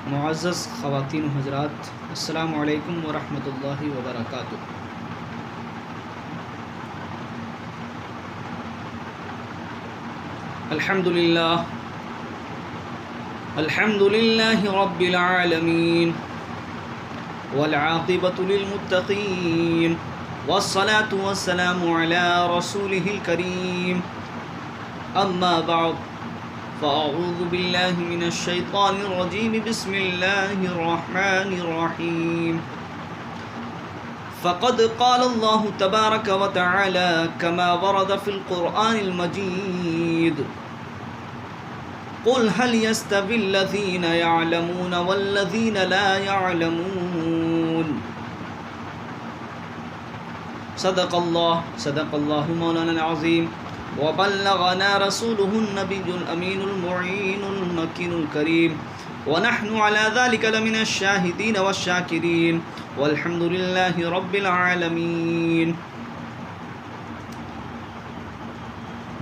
معزز خواتین و حضرات، السلام علیکم ورحمۃ اللہ وبرکاتہ۔ الحمد للہ رب العالمین والعاقبۃ للمتقین والصلاة والسلام علی رسولہ الکریم، اما بعد فاعوذ باللہ من الشیطان الرجیم، بسم اللہ الرحمن الرحیم۔ فقد قال اللہ تبارک وتعالی كما ورد في القرآن المجید، قل هل يستوي الذين يعلمون والذين لا يعلمون۔ صدق اللہ مولانا العظیم، وبلغنا رسوله النبي الأمين المعين المكين الكريم، ونحن على ذلك لمن الشاهدين والشاكرين، والحمد لله رب العالمين۔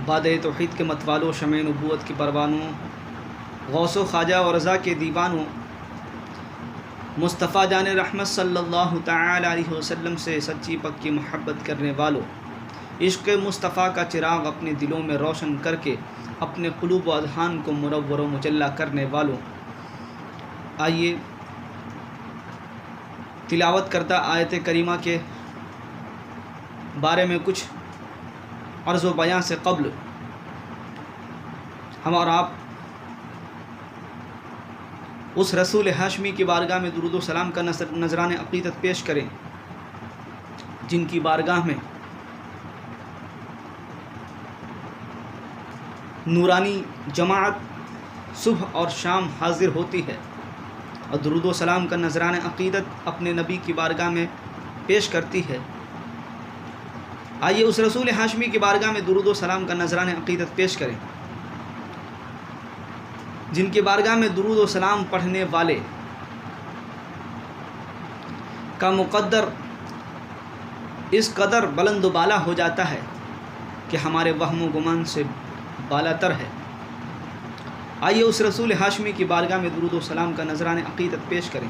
باد توحید کے متوالوں، شمع نبوت کے پروانوں، غوث و خواجہ و رضا کے دیوانوں، مصطفیٰ جان رحمت صلی اللہ تعالی علیہ وسلم سے سچی پکی محبت کرنے والوں، عشق مصطفیٰ کا چراغ اپنے دلوں میں روشن کر کے اپنے قلوب و اذہان کو منور و مجلہ کرنے والوں، آئیے تلاوت کردہ آیت کریمہ کے بارے میں کچھ عرض و بیان سے قبل ہم اور آپ اس رسول ہاشمی کی بارگاہ میں درود و سلام کا نذران عقیدت پیش کریں جن کی بارگاہ میں نورانی جماعت صبح اور شام حاضر ہوتی ہے اور درود و سلام کا نذران عقیدت اپنے نبی کی بارگاہ میں پیش کرتی ہے۔ آئیے اس رسول ہاشمی کی بارگاہ میں درود و سلام کا نذران عقیدت پیش کریں جن کی بارگاہ میں درود و سلام پڑھنے والے کا مقدر اس قدر بلند و بالا ہو جاتا ہے کہ ہمارے وہم و گمان سے بالا تر ہے۔ آئیے اس رسول ہاشمی کی بارگاہ میں درود و سلام کا نذران عقیدت پیش کریں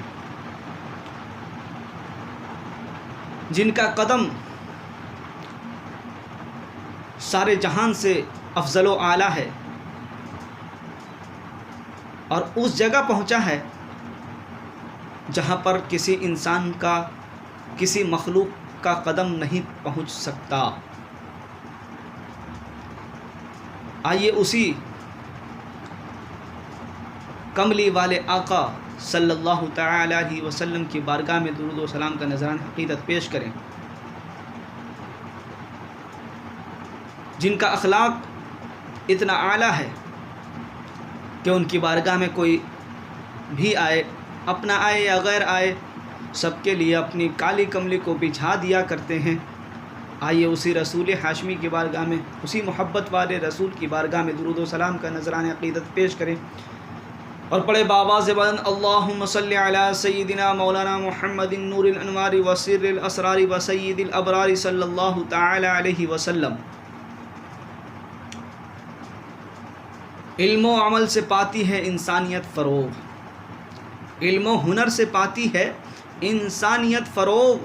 جن کا قدم سارے جہان سے افضل و اعلیٰ ہے اور اس جگہ پہنچا ہے جہاں پر کسی انسان کا، کسی مخلوق کا قدم نہیں پہنچ سکتا۔ آئیے اسی کملی والے آقا صلی اللہ تعالی علیہ وسلم کی بارگاہ میں درود و سلام کا نذران حقیقت پیش کریں جن کا اخلاق اتنا اعلیٰ ہے کہ ان کی بارگاہ میں کوئی بھی آئے، اپنا آئے یا غیر آئے، سب کے لیے اپنی کالی کملی کو بچھا دیا کرتے ہیں۔ آئیے اسی رسول ہاشمی کی بارگاہ میں، اسی محبت والے رسول کی بارگاہ میں درود و سلام کا نذران عقیدت پیش کریں اور پڑھے بآواز بلند، اللہم صلی علی سیدنا مولانا محمد نور الانوار و سر الاسرار و سید الابرار صلی اللہ تعالی علیہ وسلم۔ علم و عمل سے پاتی ہے انسانیت فروغ، علم و ہنر سے پاتی ہے انسانیت فروغ،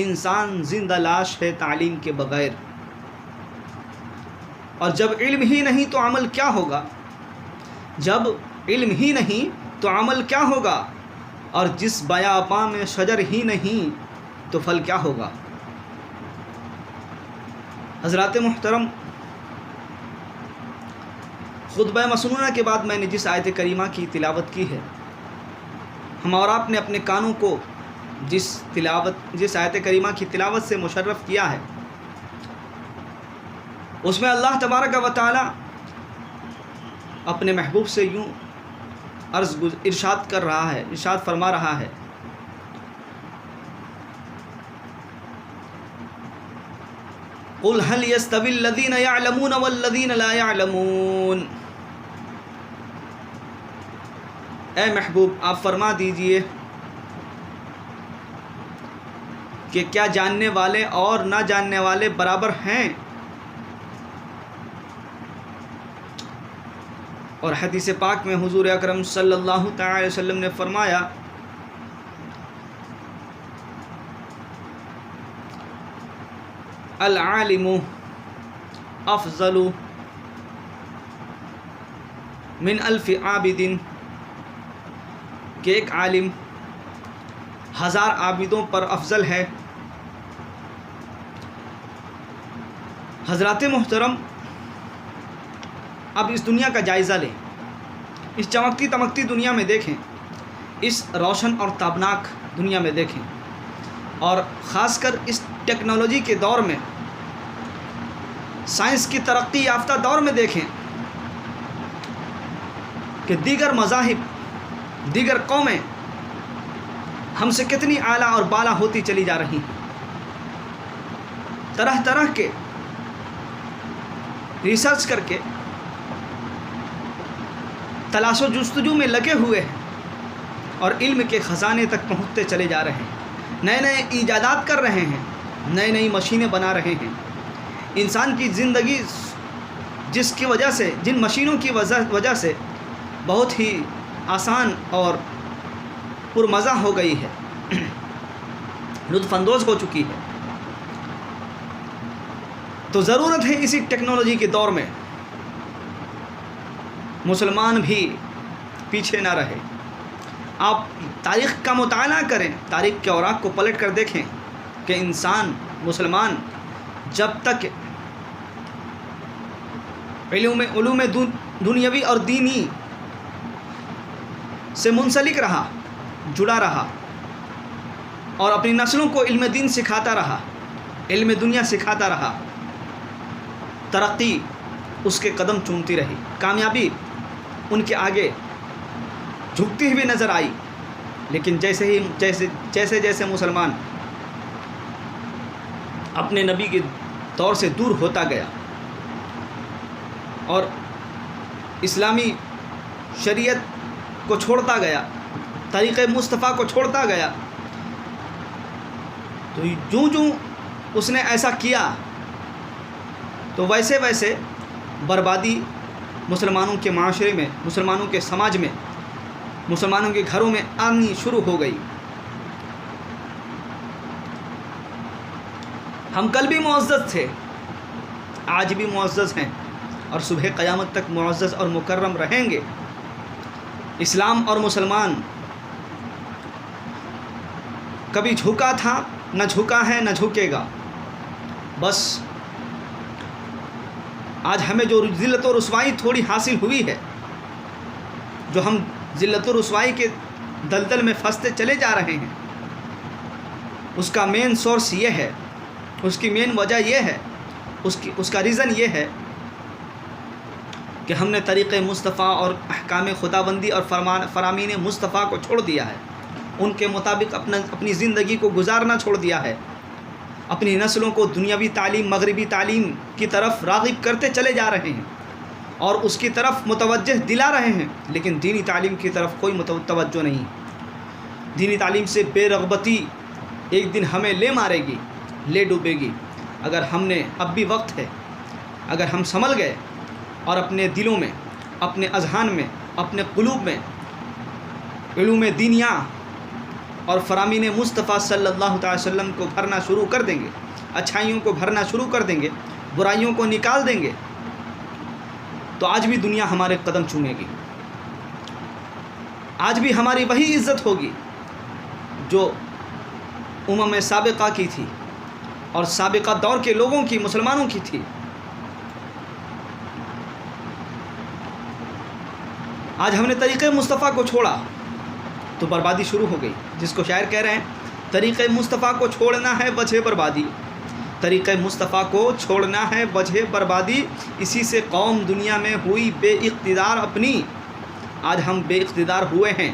انسان زندہ لاش ہے تعلیم کے بغیر، اور جب علم ہی نہیں تو عمل کیا ہوگا؟ جب علم ہی نہیں تو عمل کیا ہوگا؟ اور جس بیاباں میں شجر ہی نہیں تو پھل کیا ہوگا؟ حضرات محترم، خطبہ مسنونہ کے بعد میں نے جس آیت کریمہ کی تلاوت کی ہے، ہم اور آپ نے اپنے کانوں کو جس آیت کریمہ کی تلاوت سے مشرف کیا ہے، اس میں اللہ تبارک و تعالی اپنے محبوب سے یوں ارشاد کر رہا ہے، ارشاد فرما رہا ہے، قل هل يستوي الذين يعلمون والذين لا يعلمون۔ اے محبوب آپ فرما دیجئے کہ کیا جاننے والے اور نہ جاننے والے برابر ہیں؟ اور حدیث پاک میں حضور اکرم صلی اللہ تعالی علیہ وسلم نے فرمایا العالم افضل من الف عابد، کہ ایک عالم 1000 عابدوں پر افضل ہے۔ حضرات محترم، اب اس دنیا کا جائزہ لیں، اس چمکتی دمکتی دنیا میں دیکھیں، اس روشن اور تابناک دنیا میں دیکھیں، اور خاص کر اس ٹیکنالوجی کے دور میں، سائنس کی ترقی یافتہ دور میں دیکھیں کہ دیگر مذاہب، دیگر قومیں ہم سے کتنی اعلیٰ اور بالا ہوتی چلی جا رہی ہیں۔ طرح طرح کے ریسرچ کر کے تلاش و جستجو میں لگے ہوئے ہیں اور علم کے خزانے تک پہنچتے چلے جا رہے ہیں، نئے نئے ایجادات کر رہے ہیں، نئی نئی مشینیں بنا رہے ہیں۔ انسان کی زندگی جس کی وجہ سے، جن مشینوں کی وجہ سے بہت ہی آسان اور پرمزہ ہو گئی ہے، لطف اندوز ہو چکی ہے، تو ضرورت ہے اسی ٹیکنالوجی کے دور میں مسلمان بھی پیچھے نہ رہے۔ آپ تاریخ کا مطالعہ کریں، تاریخ کے اوراق کو پلٹ کر دیکھیں کہ انسان، مسلمان جب تک علوم دنیاوی اور دینی سے منسلک رہا، جڑا رہا، اور اپنی نسلوں کو علم دین سکھاتا رہا، علم دنیا سکھاتا رہا، ترقی اس کے قدم چومتی رہی، کامیابی ان کے آگے جھکتی ہوئی نظر آئی۔ لیکن جیسے مسلمان اپنے نبی کے دور سے دور ہوتا گیا اور اسلامی شریعت کو چھوڑتا گیا، طریقہ مصطفیٰ کو چھوڑتا گیا، تو جوں اس نے ایسا کیا تو ویسے ویسے بربادی مسلمانوں کے معاشرے میں، مسلمانوں کے سماج میں، مسلمانوں کے گھروں میں آنی شروع ہو گئی۔ ہم کل بھی معزز تھے، آج بھی معزز ہیں، اور صبح قیامت تک معزز اور مکرم رہیں گے۔ اسلام اور مسلمان کبھی جھکا تھا، نہ جھکا ہے، نہ جھکے گا۔ بس آج ہمیں جو ذلت و رسوائی تھوڑی حاصل ہوئی ہے، جو ہم ذلت و رسوائی کے دلدل میں پھنستے چلے جا رہے ہیں، اس کا مین سورس یہ ہے، اس کی مین وجہ یہ ہے، اس کا ریزن یہ ہے کہ ہم نے طریقہ مصطفیٰ اور احکام خداوندی اور فرامین مصطفیٰ کو چھوڑ دیا ہے، ان کے مطابق اپنی زندگی کو گزارنا چھوڑ دیا ہے، اپنی نسلوں کو دنیاوی تعلیم، مغربی تعلیم کی طرف راغب کرتے چلے جا رہے ہیں اور اس کی طرف متوجہ دلا رہے ہیں، لیکن دینی تعلیم کی طرف کوئی توجہ نہیں۔ دینی تعلیم سے بے رغبتی ایک دن ہمیں لے مارے گی، لے ڈوبے گی۔ اگر ہم نے، اب بھی وقت ہے، اگر ہم سنبھل گئے اور اپنے دلوں میں، اپنے اذہان میں، اپنے قلوب میں علوم دینیا اور فرامین مصطفیٰ صلی اللہ تعالی وسلم کو بھرنا شروع کر دیں گے، اچھائیوں کو بھرنا شروع کر دیں گے، برائیوں کو نکال دیں گے، تو آج بھی دنیا ہمارے قدم چومے گی، آج بھی ہماری وہی عزت ہوگی جو سابقہ کی تھی اور سابقہ دور کے لوگوں کی، مسلمانوں کی تھی۔ آج ہم نے طریقہ مصطفیٰ کو چھوڑا تو بربادی شروع ہو گئی، جس کو شاعر کہہ رہے ہیں طریقہ مصطفیٰ کو چھوڑنا ہے وجہ بربادی، طریقہ مصطفیٰ کو چھوڑنا ہے وجہ بربادی، اسی سے قوم دنیا میں ہوئی بے اقتدار اپنی۔ آج ہم بے اقتدار ہوئے ہیں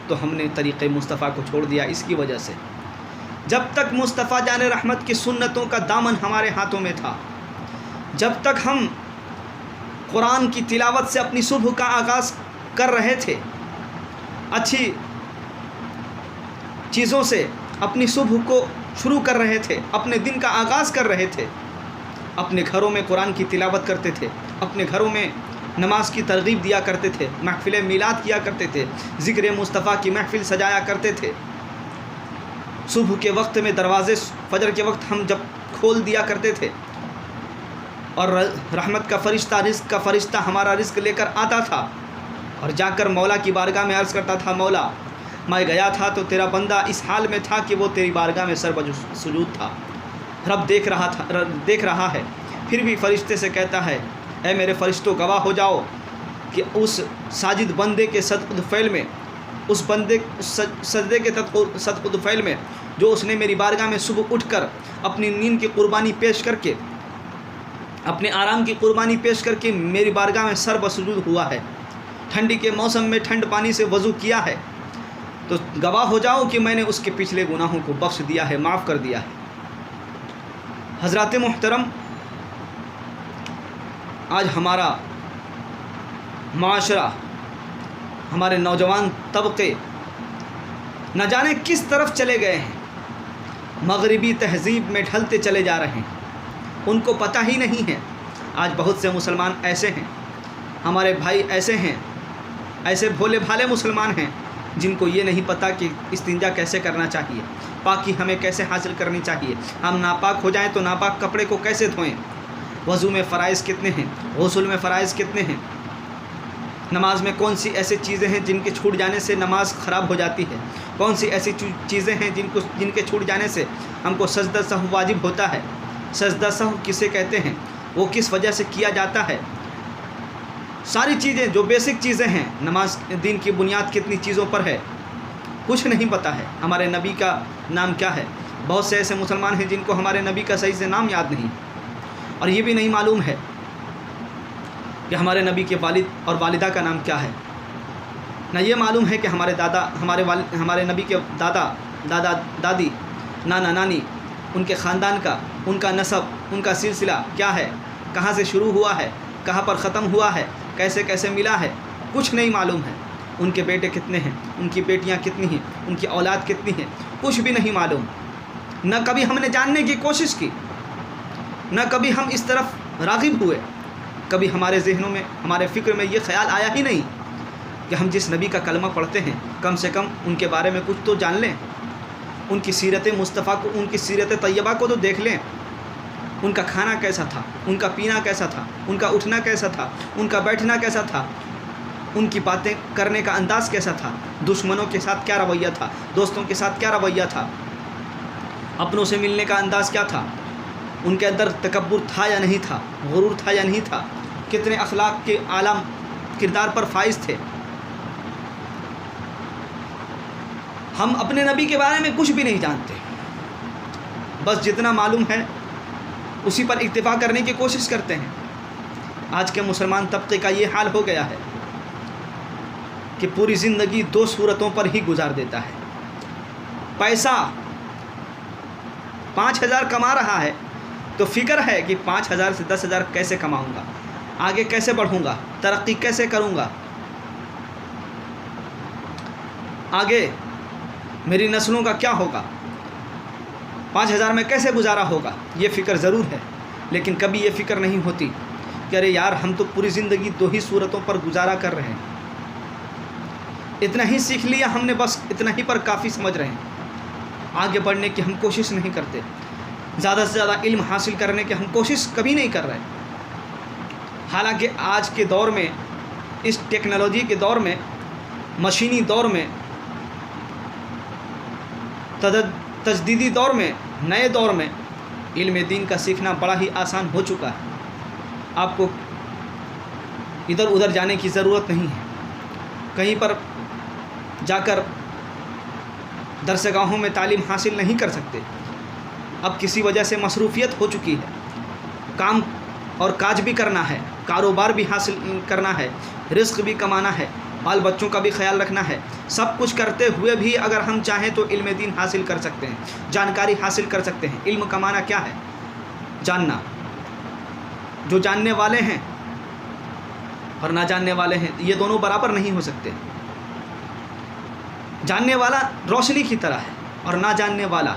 تو ہم نے طریقہ مصطفیٰ کو چھوڑ دیا اس کی وجہ سے۔ جب تک مصطفیٰ جان رحمت کی سنتوں کا دامن ہمارے ہاتھوں میں تھا، جب تک ہم قرآن کی تلاوت سے اپنی صبح کا آغاز کر رہے تھے، اچھی چیزوں سے اپنی صبح کو شروع کر رہے تھے، اپنے دن کا آغاز کر رہے تھے، اپنے گھروں میں قرآن کی تلاوت کرتے تھے، اپنے گھروں میں نماز کی ترغیب دیا کرتے تھے، محفل میلاد کیا کرتے تھے، ذکر مصطفیٰ کی محفل سجایا کرتے تھے۔ صبح کے وقت میں دروازے فجر کے وقت ہم جب کھول دیا کرتے تھے اور رحمت کا فرشتہ، رزق کا فرشتہ ہمارا رزق لے کر آتا تھا اور جا کر مولا کی بارگاہ میں عرض کرتا تھا، مولا میں گیا تھا تو تیرا بندہ اس حال میں تھا کہ وہ تیری بارگاہ میں سر سجود تھا، رب دیکھ رہا ہے۔ پھر بھی فرشتے سے کہتا ہے، اے میرے فرشتوں گواہ ہو جاؤ کہ اس ساجد بندے کے صدقۃ فعل میں، اس بندے سجدے کے صدقۃ فعل میں جو اس نے میری بارگاہ میں صبح اٹھ کر اپنی نیند کی قربانی پیش کر کے، اپنے آرام کی قربانی پیش کر کے میری بارگاہ میں سر بسجود ہوا ہے، ٹھنڈی کے موسم میں ٹھنڈ پانی سے وضو کیا ہے، تو گواہ ہو جاؤ کہ میں نے اس کے پچھلے گناہوں کو بخش دیا ہے، معاف کر دیا ہے۔ حضرات محترم، آج ہمارا معاشرہ، ہمارے نوجوان طبقے نہ جانے کس طرف چلے گئے ہیں، مغربی تہذیب میں ڈھلتے چلے جا رہے ہیں، ان کو پتہ ہی نہیں ہے۔ آج بہت سے مسلمان ایسے ہیں، ہمارے بھائی ایسے ہیں، ایسے بھولے بھالے مسلمان ہیں جن کو یہ نہیں پتہ کہ استنجا کیسے کرنا چاہیے، پاکی ہمیں کیسے حاصل کرنی چاہیے، ہم ناپاک ہو جائیں تو ناپاک کپڑے کو کیسے دھوئیں، وضو میں فرائض کتنے ہیں، غسل میں فرائض کتنے ہیں، نماز میں کون سی ایسی چیزیں ہیں جن کے چھوٹ جانے سے نماز خراب ہو جاتی ہے، کون سی ایسی چیزیں ہیں جن کے چھوٹ جانے سے ہم کو سجدہ سہو واجب ہوتا ہے، سجدہ سہو کسے کہتے ہیں، وہ کس وجہ سے کیا جاتا ہے، ساری چیزیں جو بیسک چیزیں ہیں، نماز دین کی بنیاد کتنی چیزوں پر ہے، کچھ نہیں پتہ ہے۔ ہمارے نبی کا نام کیا ہے؟ بہت سے ایسے مسلمان ہیں جن کو ہمارے نبی کا صحیح سے نام یاد نہیں، اور یہ بھی نہیں معلوم ہے کہ ہمارے نبی کے والد اور والدہ کا نام کیا ہے، نہ یہ معلوم ہے کہ ہمارے نبی کے دادا دادی، نانا نانی، ان کے خاندان کا، ان کا نسب، ان کا سلسلہ کیا ہے، کہاں سے شروع ہوا ہے، کہاں پر ختم ہوا ہے، کیسے کیسے ملا ہے، کچھ نہیں معلوم ہے۔ ان کے بیٹے کتنے ہیں، ان کی بیٹیاں کتنی ہیں، ان کی اولاد کتنی ہیں، کچھ بھی نہیں معلوم۔ نہ کبھی ہم نے جاننے کی کوشش کی، نہ کبھی ہم اس طرف راغب ہوئے، کبھی ہمارے ذہنوں میں، ہمارے فکر میں یہ خیال آیا ہی نہیں کہ ہم جس نبی کا کلمہ پڑھتے ہیں کم سے کم ان کے بارے میں کچھ تو جان لیں، ان کی سیرت مصطفیٰ کو، ان کی سیرت طیبہ کو تو دیکھ لیں، ان کا کھانا کیسا تھا، ان کا پینا کیسا تھا، ان کا اٹھنا کیسا تھا، ان کا بیٹھنا کیسا تھا، ان کی باتیں کرنے کا انداز کیسا تھا، دشمنوں کے ساتھ کیا رویہ تھا، دوستوں کے ساتھ کیا رویہ تھا، اپنوں سے ملنے کا انداز کیا تھا، ان کے اندر تکبر تھا یا نہیں تھا، غرور تھا یا نہیں تھا، کتنے اخلاق کے اعلیٰ کردار پر فائز تھے۔ ہم اپنے نبی کے بارے میں کچھ بھی نہیں جانتے، بس جتنا معلوم ہے اسی پر اکتفا کرنے کی کوشش کرتے ہیں۔ آج کے مسلمان طبقے کا یہ حال ہو گیا ہے کہ پوری زندگی دو صورتوں پر ہی گزار دیتا ہے۔ پیسہ 5,000 کما رہا ہے تو فکر ہے کہ 5,000 سے 10,000 کیسے کماؤں گا، آگے کیسے بڑھوں گا، ترقی کیسے کروں گا، آگے میری نسلوں کا کیا ہوگا، 5,000 میں کیسے گزارا ہوگا، یہ فکر ضرور ہے، لیکن کبھی یہ فکر نہیں ہوتی کہ ارے یار ہم تو پوری زندگی دو ہی صورتوں پر گزارا کر رہے ہیں، اتنا ہی سیکھ لیا ہم نے، بس اتنا ہی پر کافی سمجھ رہے ہیں، آگے بڑھنے کی ہم کوشش نہیں کرتے، زیادہ سے زیادہ علم حاصل کرنے کی ہم کوشش کبھی نہیں کر رہے۔ حالانکہ آج کے دور میں، اس ٹیکنالوجی کے دور میں، مشینی دور میں، تجدیدی دور میں، نئے دور میں علم دین کا سیکھنا بڑا ہی آسان ہو چکا ہے۔ آپ کو ادھر ادھر جانے کی ضرورت نہیں ہے، کہیں پر جا کر درس گاہوں میں تعلیم حاصل نہیں کر سکتے، اب کسی وجہ سے مصروفیت ہو چکی ہے، کام اور کاج بھی کرنا ہے، کاروبار بھی حاصل کرنا ہے، رزق بھی کمانا ہے، بال بچوں کا بھی خیال رکھنا ہے، سب کچھ کرتے ہوئے بھی اگر ہم چاہیں تو علم دین حاصل کر سکتے ہیں، جانکاری حاصل کر سکتے ہیں۔ علم کمانا کیا ہے؟ جاننا۔ جو جاننے والے ہیں اور نہ جاننے والے ہیں، یہ دونوں برابر نہیں ہو سکتے۔ جاننے والا روشنی کی طرح ہے اور نہ جاننے والا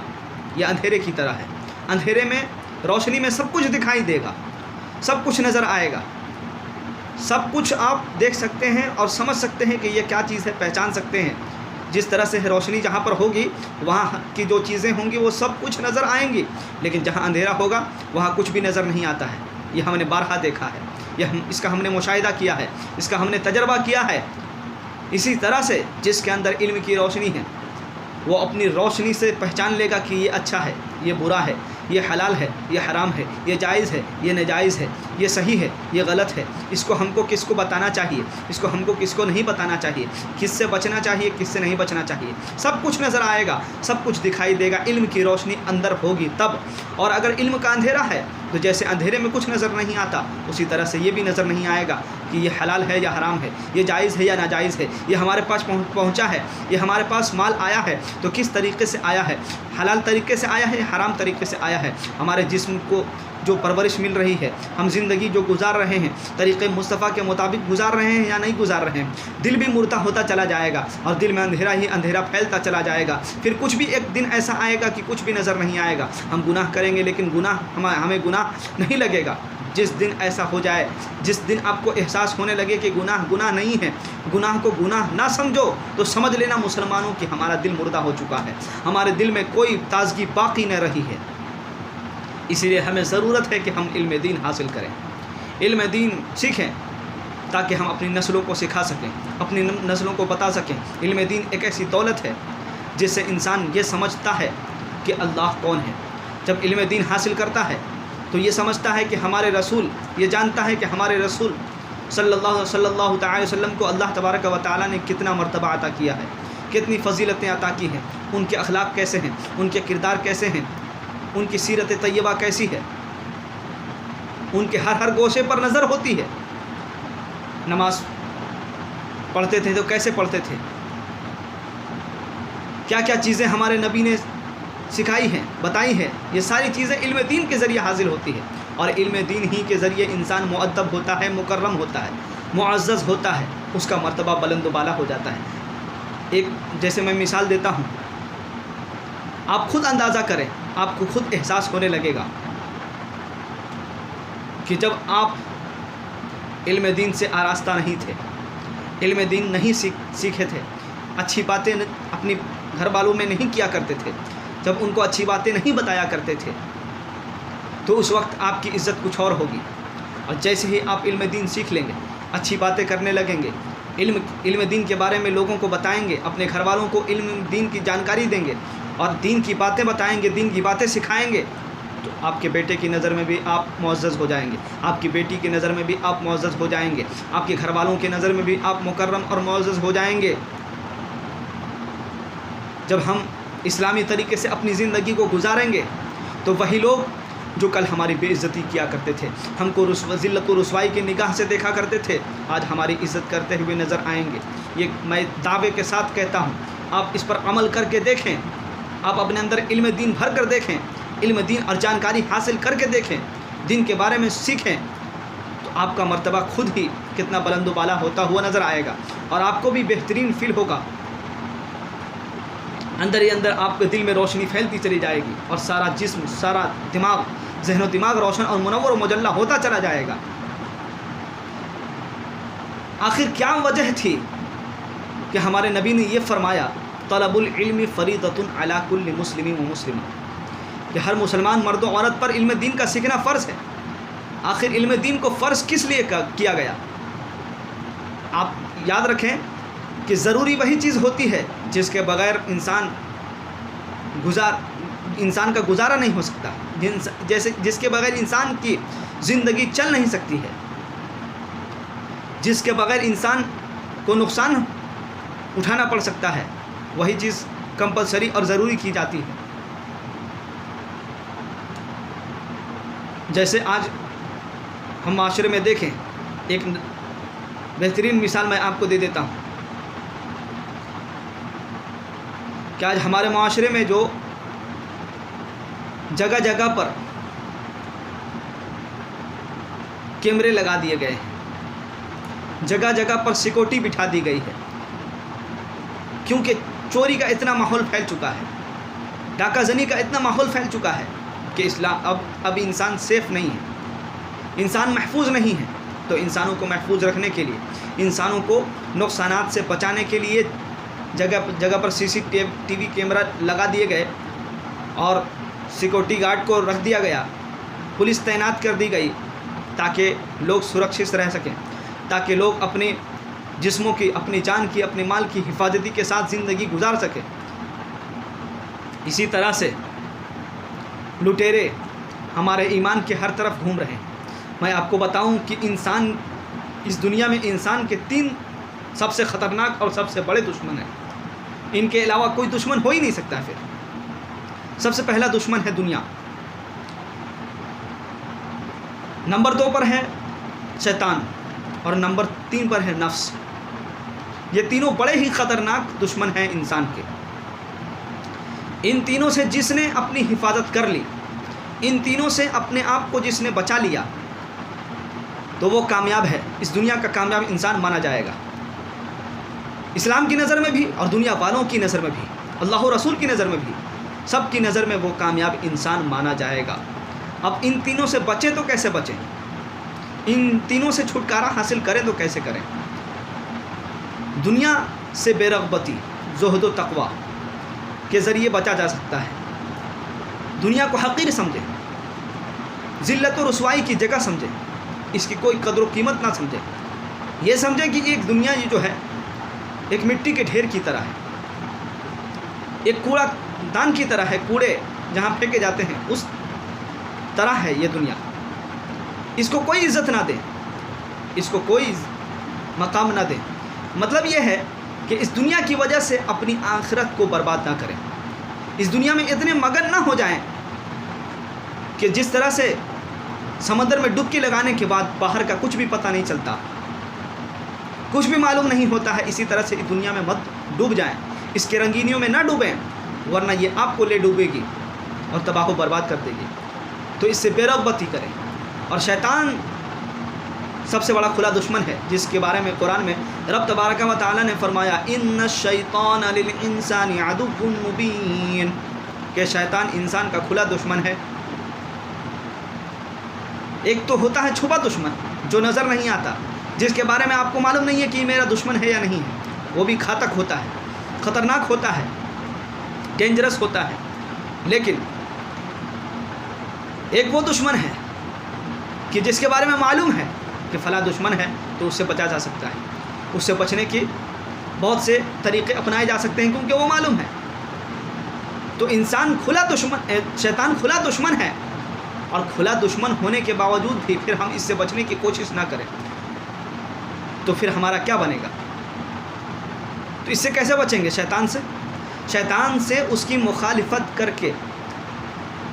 یہ اندھیرے کی طرح ہے۔ اندھیرے میں روشنی میں سب کچھ دکھائی دے گا، سب کچھ نظر آئے گا، سب کچھ آپ دیکھ سکتے ہیں اور سمجھ سکتے ہیں کہ یہ کیا چیز ہے، پہچان سکتے ہیں. جس طرح سے روشنی جہاں پر ہوگی وہاں کی جو چیزیں ہوں گی وہ سب کچھ نظر آئیں گی، لیکن جہاں اندھیرا ہوگا وہاں کچھ بھی نظر نہیں آتا ہے. یہ ہم نے بارہا دیکھا ہے، اس کا ہم نے مشاہدہ کیا ہے، اس کا ہم نے تجربہ کیا ہے. اسی طرح سے جس کے اندر علم کی روشنی ہے وہ اپنی روشنی سے پہچان لے گا کہ یہ اچھا ہے، یہ برا ہے، یہ حلال ہے، یہ حرام ہے، یہ جائز ہے، یہ ناجائز ہے، یہ صحیح ہے، یہ غلط ہے. اس کو ہم کو کس کو بتانا چاہیے، اس کو ہم کو کس کو نہیں بتانا چاہیے، کس سے بچنا چاہیے، کس سے نہیں بچنا چاہیے، سب کچھ نظر آئے گا، سب کچھ دکھائی دے گا. علم کی روشنی اندر ہوگی تب. اور اگر علم کا اندھیرا ہے تو جیسے اندھیرے میں کچھ نظر نہیں آتا اسی طرح سے یہ بھی نظر نہیں آئے گا کہ یہ حلال ہے یا حرام ہے، یہ جائز ہے یا ناجائز ہے، یہ ہمارے پاس پہنچا ہے، یہ ہمارے پاس مال آیا ہے تو کس طریقے سے آیا ہے، حلال طریقے سے آیا ہے یا حرام طریقے سے آیا ہے. ہمارے جسم کو جو پرورش مل رہی ہے، ہم زندگی جو گزار رہے ہیں طریقے مصطفیٰ کے مطابق گزار رہے ہیں یا نہیں گزار رہے ہیں. دل بھی مردہ ہوتا چلا جائے گا اور دل میں اندھیرا ہی اندھیرا پھیلتا چلا جائے گا. پھر کچھ بھی ایک دن ایسا آئے گا کہ کچھ بھی نظر نہیں آئے گا. ہم گناہ کریں گے لیکن ہمیں گناہ نہیں لگے گا. جس دن ایسا ہو جائے، جس دن آپ کو احساس ہونے لگے کہ گناہ نہیں ہے، گناہ کو گناہ نہ سمجھو، تو سمجھ لینا مسلمانوں کہ ہمارا دل مردہ ہو چکا ہے، ہمارے دل میں کوئی تازگی باقی نہ رہی ہے. اسی لیے ہمیں ضرورت ہے کہ ہم علم دین حاصل کریں، علم دین سیکھیں تاکہ ہم اپنی نسلوں کو سکھا سکیں، اپنی نسلوں کو بتا سکیں. علم دین ایک ایسی دولت ہے جس سے انسان یہ سمجھتا ہے کہ اللہ کون ہے. جب علم دین حاصل کرتا ہے تو یہ سمجھتا ہے کہ ہمارے رسول، یہ جانتا ہے کہ ہمارے رسول صلی اللہ تعالی وسلم کو اللہ تبارک و تعالیٰ نے کتنا مرتبہ عطا کیا ہے، کتنی فضیلتیں عطا کی ہیں، ان کے اخلاق کیسے ہیں، ان کے کردار کیسے ہیں، ان کی سیرت طیبہ کیسی ہے، ان کے ہر گوشے پر نظر ہوتی ہے. نماز پڑھتے تھے تو کیسے پڑھتے تھے، کیا کیا چیزیں ہمارے نبی نے سکھائی ہیں، بتائی ہیں. یہ ساری چیزیں علم دین کے ذریعے حاصل ہوتی ہے، اور علم دین ہی کے ذریعے انسان مؤدب ہوتا ہے، مکرم ہوتا ہے، معزز ہوتا ہے، اس کا مرتبہ بلند و بالا ہو جاتا ہے. ایک جیسے میں مثال دیتا ہوں، آپ خود اندازہ کریں، آپ کو خود احساس ہونے لگے گا کہ جب آپ علم دین سے آراستہ نہیں تھے، علم دین نہیں سیکھے تھے، اچھی باتیں اپنی گھر والوں میں نہیں کیا کرتے تھے، جب ان کو اچھی باتیں نہیں بتایا کرتے تھے، تو اس وقت آپ کی عزت کچھ اور ہوگی. اور جیسے ہی آپ علم دین سیکھ لیں گے، اچھی باتیں کرنے لگیں گے، علم دین کے بارے میں لوگوں کو بتائیں گے، اپنے گھر والوں کو علم دین کی جانکاری دیں گے اور دین کی باتیں بتائیں گے، دین کی باتیں سکھائیں گے، تو آپ کے بیٹے کی نظر میں بھی آپ معزز ہو جائیں گے، آپ کی بیٹی کی نظر میں بھی آپ معزز ہو جائیں گے، آپ کے گھر والوں کی نظر میں بھی آپ مکرم اور معزز ہو جائیں گے. جب ہم اسلامی طریقے سے اپنی زندگی کو گزاریں گے تو وہی لوگ جو کل ہماری بے عزتی کیا کرتے تھے، ہم کو ذلت و رسوائی کی نگاہ سے دیکھا کرتے تھے، آج ہماری عزت کرتے ہوئے نظر آئیں گے. یہ میں دعوے کے ساتھ کہتا ہوں، آپ اس پر عمل کر کے دیکھیں، آپ اپنے اندر علم دین بھر کر دیکھیں، علم دین اور جانکاری حاصل کر کے دیکھیں، دین کے بارے میں سیکھیں، تو آپ کا مرتبہ خود ہی کتنا بلند و بالا ہوتا ہوا نظر آئے گا، اور آپ کو بھی بہترین فیل ہوگا. اندر ہی اندر آپ کے دل میں روشنی پھیلتی چلی جائے گی، اور سارا جسم، سارا دماغ، ذہن و دماغ روشن اور منور و مجلہ ہوتا چلا جائے گا. آخر کیا وجہ تھی کہ ہمارے نبی نے یہ فرمایا، طلب العلم فریضۃ علی کل مسلم و مسلمہ، کہ ہر مسلمان مرد و عورت پر علم دین کا سیکھنا فرض ہے. آخر علم دین کو فرض کس لیے کیا گیا؟ آپ یاد رکھیں کہ ضروری وہی چیز ہوتی ہے جس کے بغیر انسان کا گزارا نہیں ہو سکتا، جس کے بغیر انسان کی زندگی چل نہیں سکتی ہے، جس کے بغیر انسان کو نقصان اٹھانا پڑ سکتا ہے، وہی چیز کمپلسری اور ضروری کی جاتی ہے. جیسے آج ہم معاشرے میں دیکھیں، ایک بہترین مثال میں آپ کو دے دیتا ہوں کہ آج ہمارے معاشرے میں جو جگہ جگہ پر کیمرے لگا دیے گئے ہیں، جگہ جگہ پر سیکورٹی بٹھا دی گئی ہے، کیونکہ چوری کا اتنا ماحول پھیل چکا ہے، ڈاکہ زنی کا اتنا ماحول پھیل چکا ہے کہ اب انسان سیف نہیں ہے، انسان محفوظ نہیں ہے. تو انسانوں کو محفوظ رکھنے کے لیے، انسانوں کو نقصانات سے بچانے کے لیے جگہ جگہ پر CCTV کیمرہ لگا دیے گئے اور سیکورٹی گارڈ کو رکھ دیا گیا، پولیس تعینات کر دی گئی تاکہ لوگ سرکشت رہ سکیں، تاکہ لوگ اپنے جسموں کی، اپنی جان کی، اپنے مال کی حفاظتی کے ساتھ زندگی گزار سکیں۔ اسی طرح سے لٹیرے ہمارے ایمان کے ہر طرف گھوم رہے ہیں۔ میں آپ کو بتاؤں کہ انسان، اس دنیا میں انسان کے 3 سب سے خطرناک اور سب سے بڑے دشمن ہیں، ان کے علاوہ کوئی دشمن ہو ہی نہیں سکتا۔ پھر سب سے پہلا دشمن ہے دنیا، نمبر 2 پر ہے شیطان اور نمبر 3 پر ہے نفس۔ یہ تینوں بڑے ہی خطرناک دشمن ہیں انسان کے۔ ان تینوں سے جس نے اپنی حفاظت کر لی، ان تینوں سے اپنے آپ کو جس نے بچا لیا، تو وہ کامیاب ہے، اس دنیا کا کامیاب انسان مانا جائے گا، اسلام کی نظر میں بھی اور دنیا والوں کی نظر میں بھی، اللہ و رسول کی نظر میں بھی، سب کی نظر میں وہ کامیاب انسان مانا جائے گا۔ اب ان تینوں سے بچیں تو کیسے بچیں؟ ان تینوں سے چھٹکارا حاصل کریں تو کیسے کریں؟ دنیا سے بے رغبتی، زہد و تقوی کے ذریعے بچا جا سکتا ہے۔ دنیا کو حقیر سمجھے، ذلت و رسوائی کی جگہ سمجھے، اس کی کوئی قدر و قیمت نہ سمجھے، یہ سمجھے کہ ایک دنیا یہ جو ہے ایک مٹی کے ڈھیر کی طرح ہے، ایک کوڑا دان کی طرح ہے، کوڑے جہاں پھینکے جاتے ہیں اس طرح ہے یہ دنیا۔ اس کو کوئی عزت نہ دے، اس کو کوئی مقام نہ دے۔ مطلب یہ ہے کہ اس دنیا کی وجہ سے اپنی آخرت کو برباد نہ کریں، اس دنیا میں اتنے مگن نہ ہو جائیں کہ جس طرح سے سمندر میں ڈبکی لگانے کے بعد باہر کا کچھ بھی پتہ نہیں چلتا، کچھ بھی معلوم نہیں ہوتا ہے، اسی طرح سے اس دنیا میں مت ڈوب جائیں، اس کے رنگینیوں میں نہ ڈوبیں، ورنہ یہ آپ کو لے ڈوبے گی اور تباہ و برباد کر دے گی۔ تو اس سے بے رغبتی کریں۔ اور شیطان سب سے بڑا کھلا دشمن ہے، جس کے بارے میں قرآن میں رب تبارک و تعالی نے فرمایا ان الشیطان للانسان عدو مبین، کہ شیطان انسان کا کھلا دشمن ہے۔ ایک تو ہوتا ہے چھپا دشمن جو نظر نہیں آتا، جس کے بارے میں آپ کو معلوم نہیں ہے کہ میرا دشمن ہے یا نہیں ہے، وہ بھی گھاتک ہوتا ہے، خطرناک ہوتا ہے، ڈینجرس ہوتا ہے۔ لیکن ایک وہ دشمن ہے کہ جس کے بارے میں معلوم ہے کہ فلاں دشمن ہے، تو اس سے بچا جا سکتا ہے، اس سے بچنے کے بہت سے طریقے اپنائے جا سکتے ہیں کیونکہ وہ معلوم ہے۔ تو انسان کھلا دشمن، شیطان کھلا دشمن ہے، اور کھلا دشمن ہونے کے باوجود بھی پھر ہم اس سے بچنے کی کوشش نہ کریں تو پھر ہمارا کیا بنے گا؟ تو اس سے کیسے بچیں گے؟ شیطان سے، شیطان سے اس کی مخالفت کر کے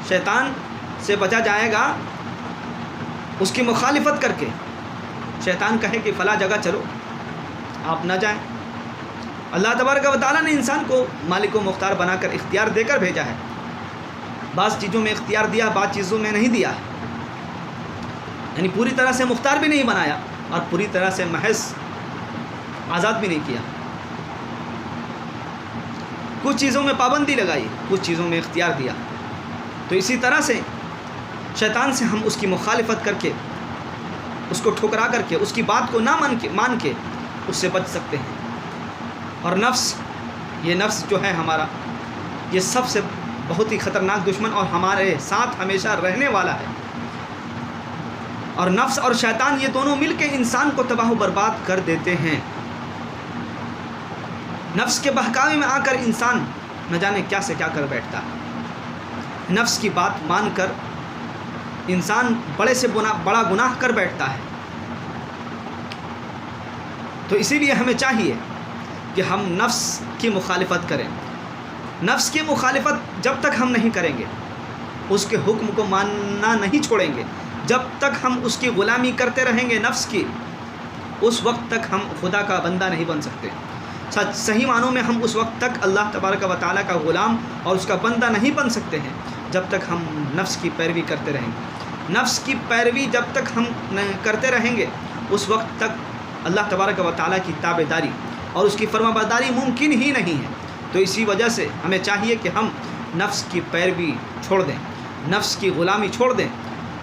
شیطان سے بچا جائے گا، اس کی مخالفت کر کے۔ شیطان کہے کہ فلاں جگہ چلو، آپ نہ جائیں۔ اللہ تبارک و تعالیٰ نے انسان کو مالک و مختار بنا کر اختیار دے کر بھیجا ہے، بعض چیزوں میں اختیار دیا، بعض چیزوں میں نہیں دیا ہے، یعنی پوری طرح سے مختار بھی نہیں بنایا اور پوری طرح سے محض آزاد بھی نہیں کیا، کچھ چیزوں میں پابندی لگائی، کچھ چیزوں میں اختیار دیا۔ تو اسی طرح سے شیطان سے ہم اس کی مخالفت کر کے، اس کو ٹھکرا کر کے، اس کی بات کو نہ مان کے اس سے بچ سکتے ہیں۔ اور نفس، یہ نفس جو ہے ہمارا، یہ سب سے بہت ہی خطرناک دشمن اور ہمارے ساتھ ہمیشہ رہنے والا ہے۔ اور نفس اور شیطان یہ دونوں مل کے انسان کو تباہ و برباد کر دیتے ہیں۔ نفس کے بہکاوے میں آ کر انسان نہ جانے کیا سے کیا کر بیٹھتا ہے، نفس کی بات مان کر انسان بڑے سے بڑا گناہ کر بیٹھتا ہے۔ تو اسی لیے ہمیں چاہیے کہ ہم نفس کی مخالفت کریں۔ نفس کی مخالفت جب تک ہم نہیں کریں گے، اس کے حکم کو ماننا نہیں چھوڑیں گے، جب تک ہم اس کی غلامی کرتے رہیں گے نفس کی، اس وقت تک ہم خدا کا بندہ نہیں بن سکتے۔ صحیح معنوں میں ہم اس وقت تک اللہ تبارک و تعالیٰ کا غلام اور اس کا بندہ نہیں بن سکتے ہیں جب تک ہم نفس کی پیروی کرتے رہیں گے۔ نفس کی پیروی جب تک ہم کرتے رہیں گے، اس وقت تک اللہ تبارک و تعالیٰ کی تابعداری اور اس کی فرما برداری ممکن ہی نہیں ہے۔ تو اسی وجہ سے ہمیں چاہیے کہ ہم نفس کی پیروی چھوڑ دیں، نفس کی غلامی چھوڑ دیں،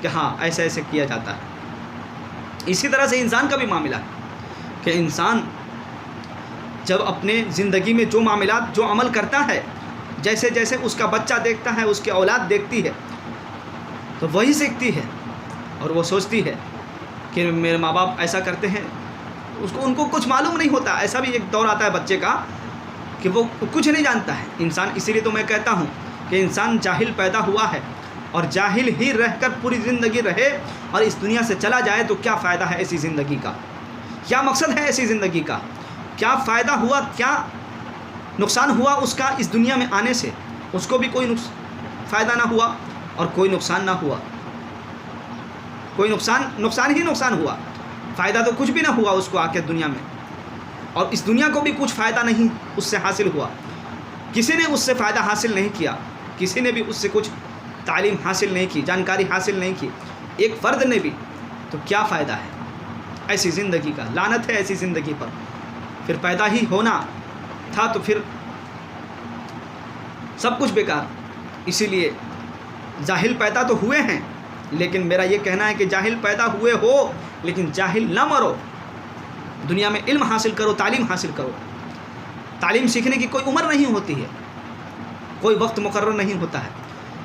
کہ ہاں ایسے ایسے کیا جاتا ہے۔ اسی طرح سے انسان کا بھی معاملہ ہے کہ انسان جب اپنے زندگی میں جو معاملات جو عمل کرتا ہے، جیسے جیسے اس کا بچہ دیکھتا ہے، اس کی اولاد دیکھتی ہے، تو وہی سیکھتی ہے اور وہ سوچتی ہے کہ میرے ماں باپ ایسا کرتے ہیں، ان کو کچھ معلوم نہیں ہوتا۔ ایسا بھی ایک دور آتا ہے بچے کا کہ وہ کچھ نہیں جانتا ہے انسان۔ اسی لیے تو میں کہتا ہوں کہ انسان جاہل پیدا ہوا ہے، اور جاہل ہی رہ کر پوری زندگی رہے اور اس دنیا سے چلا جائے تو کیا فائدہ ہے ایسی زندگی کا؟ کیا مقصد ہے ایسی زندگی کا؟ کیا فائدہ ہوا، کیا نقصان ہوا اس کا اس دنیا میں آنے سے؟ اس کو بھی کوئی فائدہ نہ ہوا اور کوئی نقصان نہ ہوا، کوئی نقصان ہی نقصان ہوا، فائدہ تو کچھ بھی نہ ہوا اس کو آ کے دنیا میں، اور اس دنیا کو بھی کچھ فائدہ نہیں اس سے حاصل ہوا۔ کسی نے اس سے فائدہ حاصل نہیں کیا، کسی نے بھی اس سے کچھ تعلیم حاصل نہیں کی، جانکاری حاصل نہیں کی، ایک فرد نے بھی، تو کیا فائدہ ہے ایسی زندگی کا؟ لعنت ہے ایسی زندگی پر۔ پھر پیدا ہی ہونا تھا تو پھر سب کچھ بیکار۔ اسی لیے جاہل پیدا تو ہوئے ہیں، لیکن میرا یہ کہنا ہے کہ جاہل پیدا ہوئے ہو لیکن جاہل نہ مرو۔ دنیا میں علم حاصل کرو، تعلیم حاصل کرو۔ تعلیم سیکھنے کی کوئی عمر نہیں ہوتی ہے، کوئی وقت مقرر نہیں ہوتا ہے۔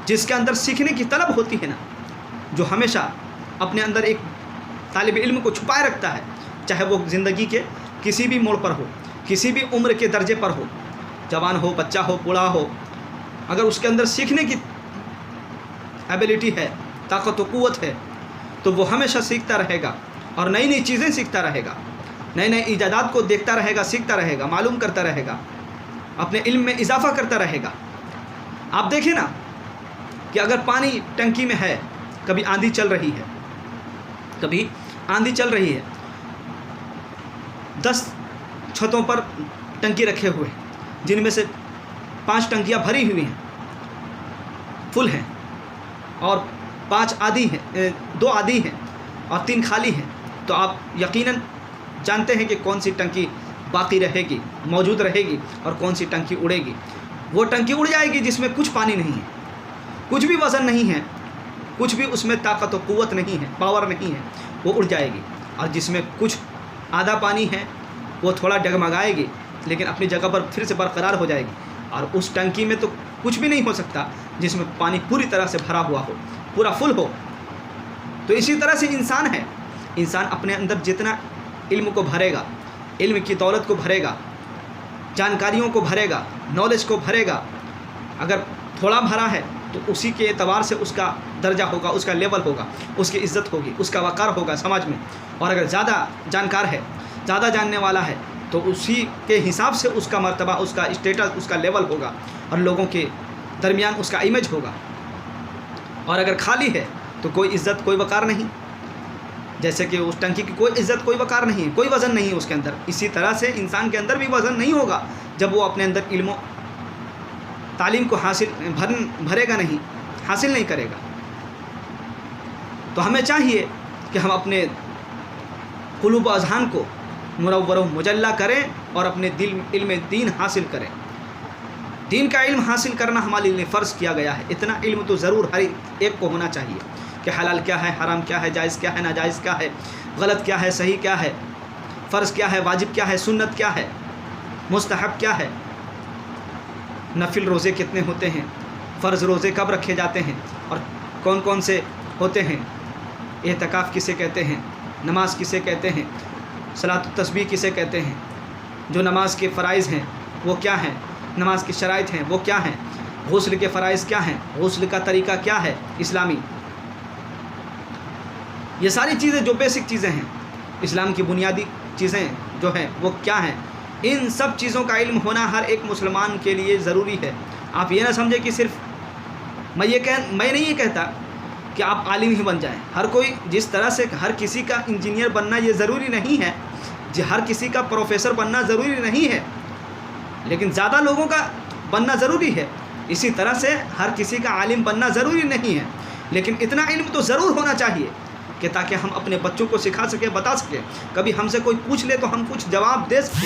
جس کے اندر سیکھنے کی طلب ہوتی ہے نا، جو ہمیشہ اپنے اندر ایک طالب علم کو چھپائے رکھتا ہے، چاہے وہ زندگی کے کسی بھی موڑ پر ہو، کسی بھی عمر کے درجے پر ہو، جوان ہو، بچہ ہو، بوڑھا ہو، اگر اس کے اندر سیکھنے کی ایبیلٹی ہے، طاقت و قوت ہے، تو وہ ہمیشہ سیکھتا رہے گا اور نئی نئی چیزیں سیکھتا رہے گا، نئے نئے ایجادات کو دیکھتا رہے گا، سیکھتا رہے گا، معلوم کرتا رہے گا، اپنے علم میں اضافہ کرتا رہے گا۔ آپ دیکھیں نا کہ اگر پانی ٹنکی میں ہے، کبھی آندھی چل رہی ہے، کبھی آندھی چل رہی ہے، 10 چھتوں پر ٹنکی رکھے ہوئے ہیں، جن میں سے 5 ٹنکیاں بھری ہوئی ہیں، فل ہیں، اور 5 آدھی ہیں، 2 آدھی ہیں اور 3 خالی ہیں، تو آپ یقیناً جانتے ہیں کہ کون سی ٹنکی باقی رہے گی، موجود رہے گی، اور کون سی ٹنکی اڑے گی۔ وہ ٹنکی اڑ جائے گی جس میں کچھ پانی نہیں ہے، کچھ بھی وزن نہیں ہے، کچھ بھی اس میں طاقت و قوت نہیں ہے، پاور نہیں ہے، وہ اڑ جائے گی۔ اور جس میں کچھ آدھا پانی ہے وہ تھوڑا ڈگمگائے گی لیکن اپنی جگہ پر پھر سے برقرار ہو جائے گی۔ اور اس ٹنکی میں تو کچھ بھی نہیں ہو سکتا جس میں پانی پوری طرح سے بھرا ہوا ہو، پورا فل ہو۔ تو اسی طرح سے انسان ہے، انسان اپنے اندر جتنا علم کو بھرے گا، علم کی دولت کو بھرے گا، جانکاریوں کو بھرے گا، نالج کو بھرے گا، اگر تھوڑا بھرا ہے تو اسی کے اعتبار سے اس کا درجہ ہوگا، اس کا لیول ہوگا، اس کی عزت ہوگی، اس کا وقار ہوگا سماج میں۔ اور اگر زیادہ جانکار ہے، زیادہ جاننے والا ہے، تو اسی کے حساب سے اس کا مرتبہ، اس کا اسٹیٹس، اس کا لیول ہوگا، اور لوگوں کے درمیان اس کا امیج ہوگا۔ اور اگر خالی ہے تو کوئی عزت، کوئی وقار نہیں، جیسے کہ اس ٹنکی کی کوئی عزت، کوئی وقار نہیں، کوئی وزن نہیں اس کے اندر۔ اسی طرح سے انسان کے اندر بھی وزن نہیں ہوگا جب وہ اپنے اندر علم و تعلیم کو بھرے گا نہیں، حاصل نہیں کرے گا۔ تو ہمیں چاہیے کہ ہم اپنے قلوب و اذہان کو منور و مجلہ کریں اور اپنے علم دین حاصل کریں۔ دین کا علم حاصل کرنا ہمارے لیے فرض کیا گیا ہے۔ اتنا علم تو ضرور ہر ایک کو ہونا چاہیے کہ حلال کیا ہے، حرام کیا ہے، جائز کیا ہے، ناجائز کیا ہے، غلط کیا ہے، صحیح کیا ہے، فرض کیا ہے، واجب کیا ہے، سنت کیا ہے، مستحب کیا ہے، نفل روزے کتنے ہوتے ہیں، فرض روزے کب رکھے جاتے ہیں اور کون کون سے ہوتے ہیں، اعتکاف کسے کہتے ہیں، نماز کسے کہتے ہیں، صلاۃ التسبیح کسے کہتے ہیں، جو نماز کے فرائض ہیں وہ کیا ہیں، نماز کی شرائط ہیں وہ کیا ہیں، غسل کے فرائض کیا ہیں، غسل کا طریقہ کیا ہے اسلامی۔ یہ ساری چیزیں جو بیسک چیزیں ہیں، اسلام کی بنیادی چیزیں جو ہیں وہ کیا ہیں، ان سب چیزوں کا علم ہونا ہر ایک مسلمان کے لیے ضروری ہے۔ آپ یہ نہ سمجھیں کہ صرف میں نہیں یہ کہتا کہ آپ عالم ہی بن جائیں۔ ہر کوئی جس طرح سے ہر کسی کا انجینئر بننا یہ ضروری نہیں ہے، ہر کسی کا پروفیسر بننا ضروری نہیں ہے، لیکن زیادہ لوگوں کا بننا ضروری ہے۔ اسی طرح سے ہر کسی کا عالم بننا ضروری نہیں ہے، لیکن اتنا علم تو ضرور ہونا چاہیے کہ تاکہ ہم اپنے بچوں کو سکھا سکیں، بتا سکیں، کبھی ہم سے کوئی پوچھ لے تو ہم کچھ جواب دے سکیں۔